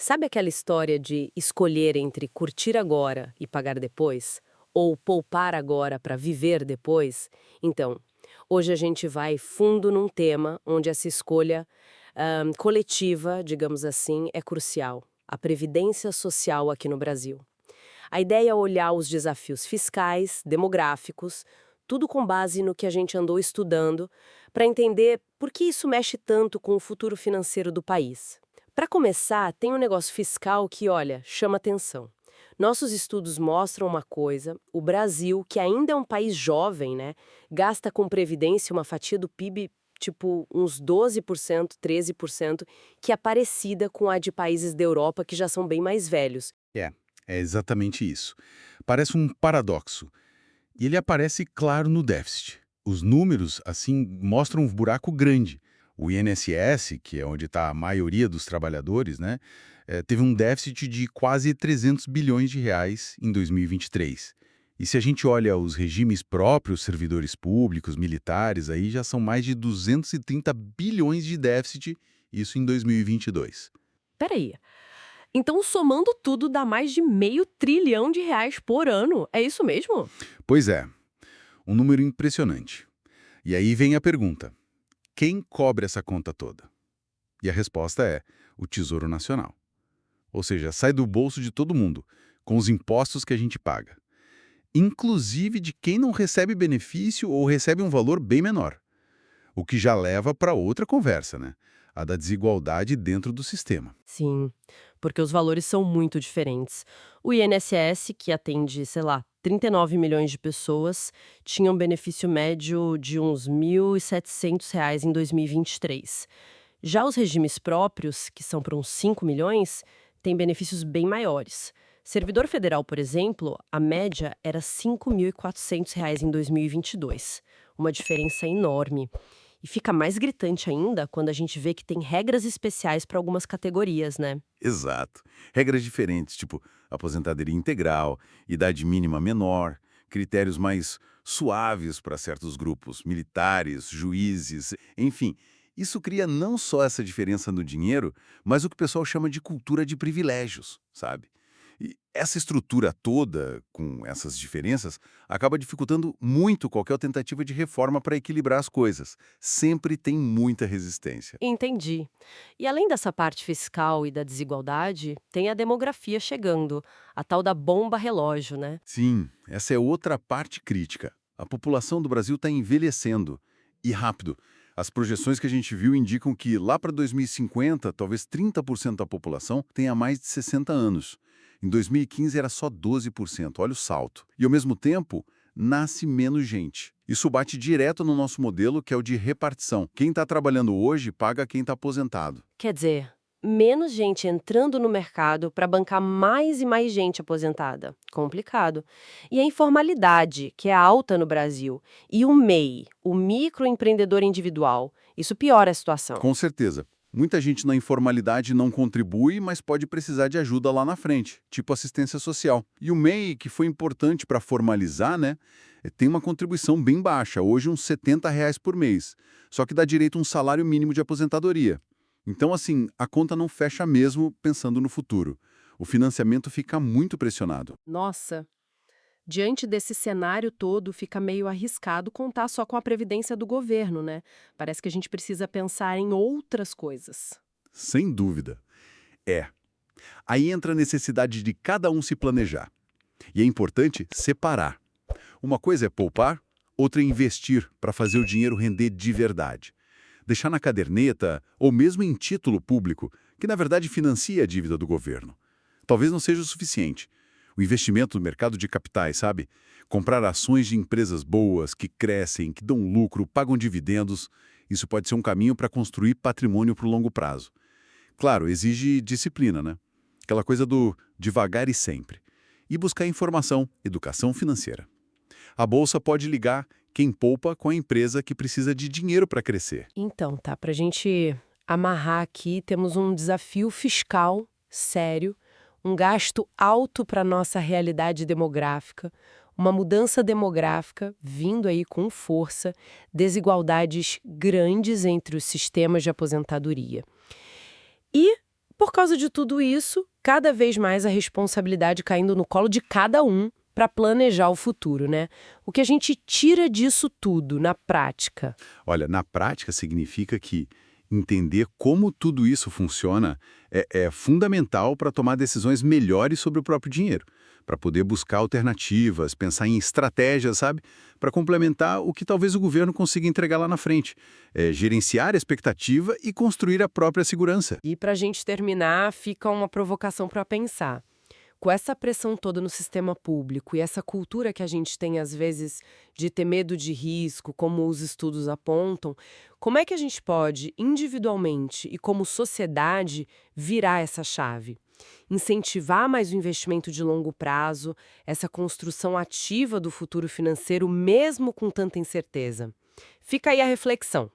Sabe aquela história de escolher entre curtir agora e pagar depois? Ou poupar agora para viver depois? Então, hoje a gente vai fundo num tema onde essa escolha coletiva, digamos assim, é crucial. A previdência social aqui no Brasil. A ideia é olhar os desafios fiscais, demográficos, tudo com base no que a gente andou estudando, para entender por que isso mexe tanto com o futuro financeiro do país. Para começar, tem um negócio fiscal que, olha, chama atenção. Nossos estudos mostram uma coisa: o Brasil, que ainda é um país jovem, né, gasta com previdência uma fatia do PIB tipo uns 12%, 13%, que é parecida com a de países da Europa que já são bem mais velhos. É, é exatamente isso. Parece um paradoxo. E ele aparece claro no déficit. Os números, assim, mostram um buraco grande. O INSS, que é onde está a maioria dos trabalhadores, né, teve um déficit de quase 300 bilhões de reais em 2023. E se a gente olha os regimes próprios, servidores públicos, militares, aí já são mais de 230 bilhões de déficit, isso em 2022. Peraí. Então, somando tudo, dá mais de meio trilhão de reais por ano. É isso mesmo? Pois é, um número impressionante. E aí vem a pergunta: quem cobre essa conta toda? E a resposta é o Tesouro Nacional. Ou seja, sai do bolso de todo mundo, com os impostos que a gente paga. Inclusive de quem não recebe benefício ou recebe um valor bem menor. O que já leva para outra conversa, né? A da desigualdade dentro do sistema. Sim, porque os valores são muito diferentes. O INSS, que atende, sei lá, 39 milhões de pessoas, tinha um benefício médio de uns R$ 1.700 em 2023. Já os regimes próprios, que são para uns 5 milhões, têm benefícios bem maiores. Servidor federal, por exemplo, a média era R$ 5.400 em 2022, uma diferença enorme. E fica mais gritante ainda quando a gente vê que tem regras especiais para algumas categorias, né? Exato. Regras diferentes, tipo aposentadoria integral, idade mínima menor, critérios mais suaves para certos grupos, militares, juízes, enfim. Isso cria não só essa diferença no dinheiro, mas o que o pessoal chama de cultura de privilégios, sabe? E essa estrutura toda, com essas diferenças, acaba dificultando muito qualquer tentativa de reforma para equilibrar as coisas. Sempre tem muita resistência. Entendi. E além dessa parte fiscal e da desigualdade, tem a demografia chegando, a tal da bomba relógio, né? Sim, essa é outra parte crítica. A população do Brasil está envelhecendo, e rápido. As projeções que a gente viu indicam que lá para 2050, talvez 30% da população tenha mais de 60 anos. Em 2015 era só 12%, olha o salto. E ao mesmo tempo, nasce menos gente. Isso bate direto no nosso modelo, que é o de repartição. Quem está trabalhando hoje paga quem está aposentado. Quer dizer, menos gente entrando no mercado para bancar mais e mais gente aposentada. Complicado. E a informalidade, que é alta no Brasil, e o MEI, o microempreendedor individual, isso piora a situação. Com certeza. Muita gente na informalidade não contribui, mas pode precisar de ajuda lá na frente, tipo assistência social. E o MEI, que foi importante para formalizar, né, tem uma contribuição bem baixa, hoje uns R$ 70 por mês, só que dá direito a um salário mínimo de aposentadoria. Então, assim, a conta não fecha mesmo pensando no futuro. O financiamento fica muito pressionado. Nossa, diante desse cenário todo, fica meio arriscado contar só com a previdência do governo, né? Parece que a gente precisa pensar em outras coisas. Sem dúvida. É. Aí entra a necessidade de cada um se planejar. E é importante separar. Uma coisa é poupar, outra é investir para fazer o dinheiro render de verdade. Deixar na caderneta ou mesmo em título público, que na verdade financia a dívida do governo. Talvez não seja o suficiente. O investimento no mercado de capitais, sabe? Comprar ações de empresas boas, que crescem, que dão lucro, pagam dividendos, isso pode ser um caminho para construir patrimônio para o longo prazo. Claro, exige disciplina, né? Aquela coisa do devagar e sempre. E buscar informação, educação financeira. A bolsa pode ligar quem poupa com a empresa que precisa de dinheiro para crescer. Então, tá, para a gente amarrar aqui, temos um desafio fiscal sério, um gasto alto para nossa realidade demográfica, uma mudança demográfica vindo aí com força, desigualdades grandes entre os sistemas de aposentadoria. E por causa de tudo isso, cada vez mais a responsabilidade caindo no colo de cada um para planejar o futuro, né? O que a gente tira disso tudo na prática? Olha, na prática significa que entender como tudo isso funciona é fundamental para tomar decisões melhores sobre o próprio dinheiro, para poder buscar alternativas, pensar em estratégias, sabe? Para complementar o que talvez o governo consiga entregar lá na frente. Gerenciar a expectativa e construir a própria segurança. E para a gente terminar, fica uma provocação para pensar. Com essa pressão toda no sistema público e essa cultura que a gente tem, às vezes, de ter medo de risco, como os estudos apontam, como é que a gente pode, individualmente e como sociedade, virar essa chave? Incentivar mais o investimento de longo prazo, essa construção ativa do futuro financeiro, mesmo com tanta incerteza. Fica aí a reflexão.